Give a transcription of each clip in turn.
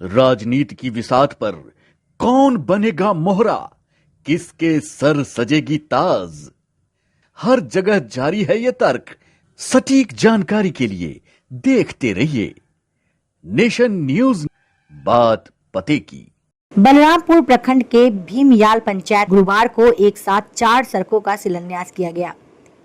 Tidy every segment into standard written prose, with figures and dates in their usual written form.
राजनीति की विसात पर कौन बनेगा मोहरा, किसके सर सजेगी ताज। हर जगह जारी है ये तर्क। सटीक जानकारी के लिए देखते रहिए नेशन न्यूज, बात पते की। बलरामपुर प्रखंड के भीमयाल पंचायत गुरुवार को एक साथ 4 सड़कों का शिलान्यास किया गया।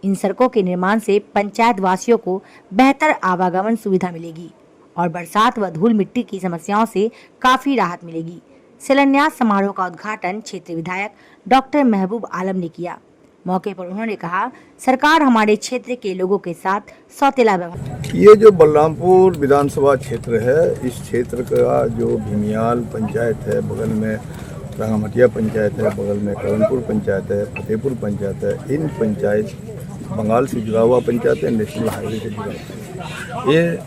इन सड़कों के निर्माण से पंचायत वासियों को बेहतर आवागमन सुविधा मिलेगी और बरसात व धूल मिट्टी की समस्याओं से काफी राहत मिलेगी। शिलान्यास समारोह का उद्घाटन क्षेत्रीय विधायक डॉक्टर महबूब आलम ने किया। मौके पर उन्होंने कहा, सरकार हमारे क्षेत्र के लोगों के साथ सौतेला व्यवहार। ये जो बलरामपुर विधानसभा क्षेत्र है, इस क्षेत्र का जो भीमयाल पंचायत है, बगल में रांगामटिया पंचायत है, बगल में करनपुर पंचायत है, फतेहपुर पंचायत है, इन पंचायत बंगाल से जुड़ा हुआ पंचायत है, नेशनल हाईवे से जुड़ा हुआ। ये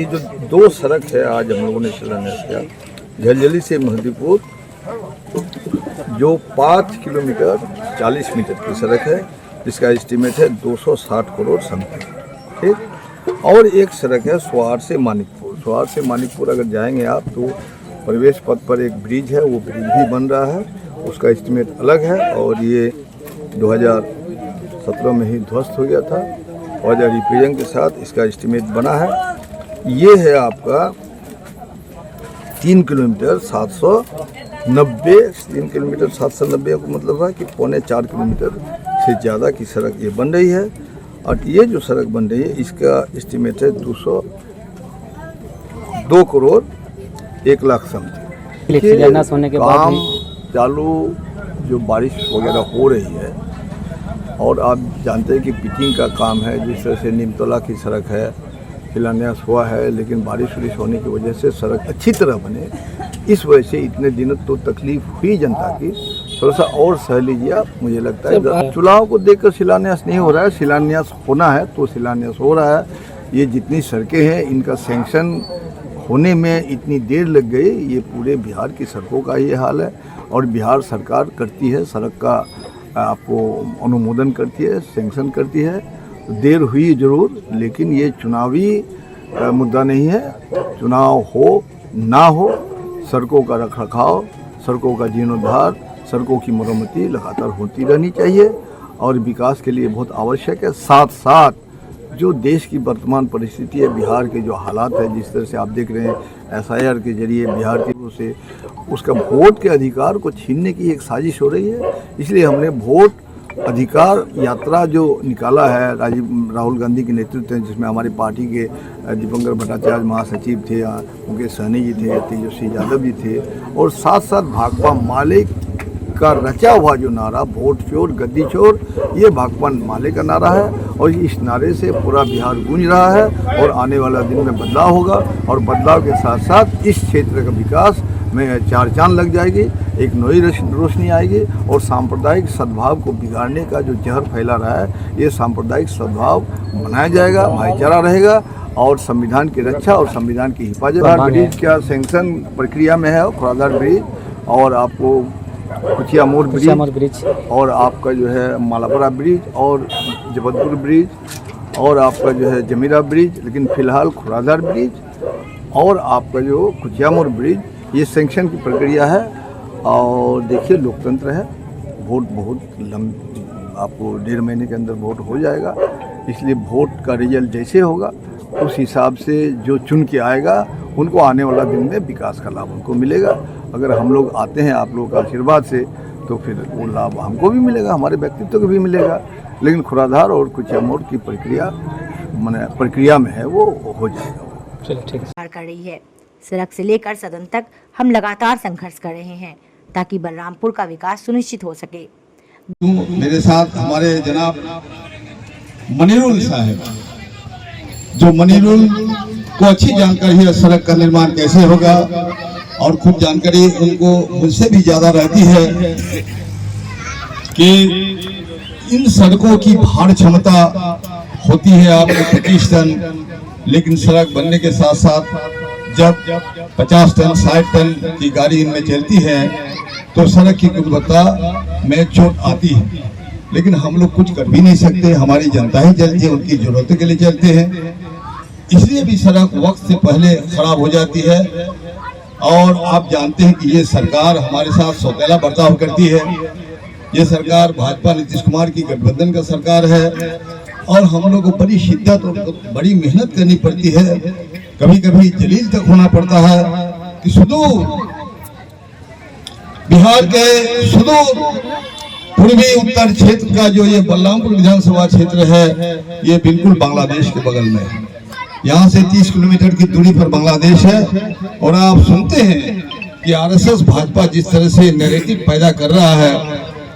जो 2 सड़क है आज हम लोगों ने शिलान्यास किया। झलझली से महदीपुर जो 5 किलोमीटर 40 मीटर की सड़क है, इसका एस्टीमेट है 260 करोड़ समथिंग, ठीक। और एक सड़क है स्वार से मानिकपुर। स्वार से मानिकपुर अगर जाएंगे आप तो प्रवेश पथ पर एक ब्रिज है, वो ब्रिज भी बन रहा है, उसका एस्टीमेट अलग है और ये 2017 में ही ध्वस्त हो गया था और रिपेयरिंग के साथ इसका एस्टीमेट बना है। ये है आपका 3 किलोमीटर 790, 3 किलोमीटर 790 का मतलब है कि 3.25 किलोमीटर से ज़्यादा की सड़क ये बन रही है। और ये जो सड़क बन रही है इसका एस्टीमेट है 202 करोड़ 1 लाख समथिंग। काम चालू जो बारिश वगैरह हो रही है और आप जानते हैं कि पिचिंग का काम है, जिस तरह से नीमतौला की सड़क है, शिलान्यास हुआ है, लेकिन बारिश होने की वजह से सड़क अच्छी तरह बने, इस वजह से इतने दिनों तो तकलीफ हुई जनता की, थोड़ा सा और सह लीजिए आप। मुझे लगता है चुनाव को देखकर शिलान्यास नहीं हो रहा है, शिलान्यास होना है तो शिलान्यास हो रहा है। ये जितनी सड़कें हैं इनका सैंक्शन होने में इतनी देर लग गई, ये पूरे बिहार की सड़कों का ये हाल है। और बिहार सरकार करती है, सड़क का आपको अनुमोदन करती है, सैंक्शन करती है, देर हुई जरूर, लेकिन ये चुनावी मुद्दा नहीं है। चुनाव हो ना हो, सड़कों का रखरखाव, सड़कों का जीर्णोद्धार, सड़कों की मरम्मती लगातार होती रहनी चाहिए और विकास के लिए बहुत आवश्यक है। साथ साथ जो देश की वर्तमान परिस्थिति है, बिहार के जो हालात है, जिस तरह से आप देख रहे हैं SIR के जरिए बिहार के से उसका वोट के अधिकार को छीनने की एक साजिश हो रही है। इसलिए हमने वोट अधिकार यात्रा जो निकाला है राहुल गांधी के नेतृत्व में, जिसमें हमारी पार्टी के दीपंकर भट्टाचार्य महासचिव थे, मुकेश सहनी जी थे, तेजस्वी यादव जी थे, और साथ साथ भाकपा माले का रचा हुआ जो नारा वोट चोर गद्दी चोर, ये भाकपा माले का नारा है और इस नारे से पूरा बिहार गूंज रहा है। और आने वाला दिन में बदलाव होगा और बदलाव के साथ साथ इस क्षेत्र का विकास में 4 चांद लग जाएगी, एक नई रोशनी आएगी और सांप्रदायिक सद्भाव को बिगाड़ने का जो जहर फैला रहा है, ये सांप्रदायिक सद्भाव बनाया जाएगा, भाईचारा रहेगा और संविधान की रक्षा और संविधान की हिफाजत। ब्रिज का सैंक्शन प्रक्रिया में है, खुरादार ब्रिज और आपको कुचिया मोड़ ब्रिज और आपका जो है मालापरा ब्रिज और जबलपुर ब्रिज और आपका जो है जमीरा ब्रिज, लेकिन फिलहाल खुरादार ब्रिज और आपका जो कुचिया मोड़ ब्रिज, ये सैंक्शन की प्रक्रिया है। और देखिए लोकतंत्र है, वोट बहुत आपको 1.5 महीने के अंदर वोट हो जाएगा, इसलिए वोट का रिजल्ट जैसे होगा उस हिसाब से जो चुन के आएगा उनको आने वाला दिन में विकास का लाभ उनको मिलेगा। अगर हम लोग आते हैं आप लोगों का आशीर्वाद से तो फिर वो लाभ हमको भी मिलेगा, हमारे व्यक्तित्व को भी मिलेगा। लेकिन खुराधार और कुचिया मोड़ की प्रक्रिया में है, वो हो जाएगा। चलो ठीक है। कर रही है, सड़क से लेकर सदन तक हम लगातार संघर्ष कर रहे हैं ताकि बलरामपुर का विकास सुनिश्चित हो सके। मेरे साथ हमारे जनाब मनीरुल साहब, जो मनीरुल को अच्छी जानकारी है सड़क का निर्माण कैसे होगा और खुद जानकारी उनको मुझसे भी ज्यादा रहती है कि इन सड़कों की भार क्षमता होती है आपको 25 टन, लेकिन सड़क बनने के साथ साथ जब 50 टन 60 टन की गाड़ी इनमें चलती है तो सड़क की गुणवत्ता में चोट आती है। लेकिन हम लोग कुछ कर भी नहीं सकते, हमारी जनता ही चलती है, उनकी जरूरतों के लिए चलते हैं, इसलिए भी सड़क वक्त से पहले खराब हो जाती है। और आप जानते हैं कि ये सरकार हमारे साथ सौतेला बर्ताव करती है। ये सरकार भाजपा नीतीश कुमार की गठबंधन का सरकार है और हम लोग को बड़ी शिद्दत और बड़ी मेहनत करनी पड़ती है। कभी कभी जलील तक होना पड़ता है कि सुदूर बिहार के सुदूर पूर्वी उत्तर क्षेत्र का जो ये बलरामपुर विधानसभा क्षेत्र है, ये बिल्कुल बांग्लादेश के बगल में है। यहाँ से 30 किलोमीटर की दूरी पर बांग्लादेश है। और आप सुनते हैं कि आरएसएस भाजपा जिस तरह से नैरेटिव पैदा कर रहा है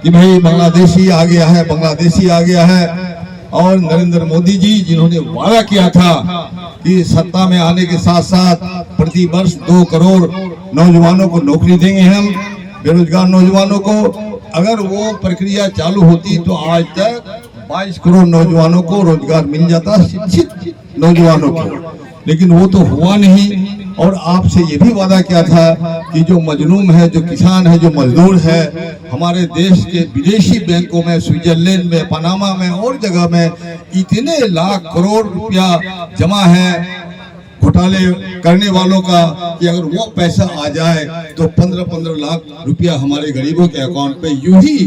कि भाई बांग्लादेशी आ गया है, बांग्लादेशी आ गया है। और नरेंद्र मोदी जी जिन्होंने वादा किया था कि सत्ता में आने के साथ साथ प्रति वर्ष 2 करोड़ नौजवानों को नौकरी देंगे हम, बेरोजगार नौजवानों को, अगर वो प्रक्रिया चालू होती तो आज तक 22 करोड़ नौजवानों को रोजगार मिल जाता, शिक्षित नौजवानों को। लेकिन वो तो हुआ नहीं। और आपसे ये भी वादा किया था कि जो मजलूम है, जो किसान है, जो मजदूर है, हमारे देश के विदेशी बैंकों में, स्विट्जरलैंड में, पनामा में और जगह में इतने लाख करोड़ रुपया जमा है घोटाले करने वालों का कि अगर वो पैसा आ जाए तो 15-15 लाख रुपया हमारे गरीबों के अकाउंट पे यूं ही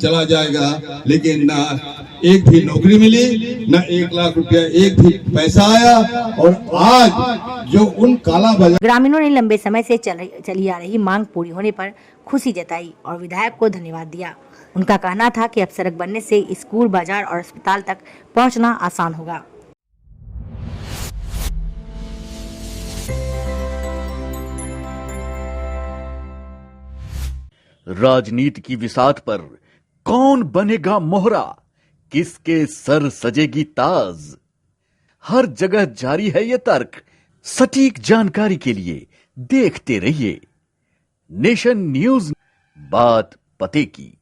चला जाएगा। लेकिन ना एक भी नौकरी मिली, ना 1 लाख रुपया एक भी पैसा आया। और आज जो उन काला बाजार ग्रामीणों ने लंबे समय से चली आ रही मांग पूरी होने पर खुशी जताई और विधायक को धन्यवाद दिया। उनका कहना था कि अब सड़क बनने से स्कूल, बाजार और अस्पताल तक पहुंचना आसान होगा। राजनीति की विसात पर कौन बनेगा मोहरा, किसके सर सजेगी ताज। हर जगह जारी है ये तर्क। सटीक जानकारी के लिए देखते रहिए नेशन न्यूज, बात पते की।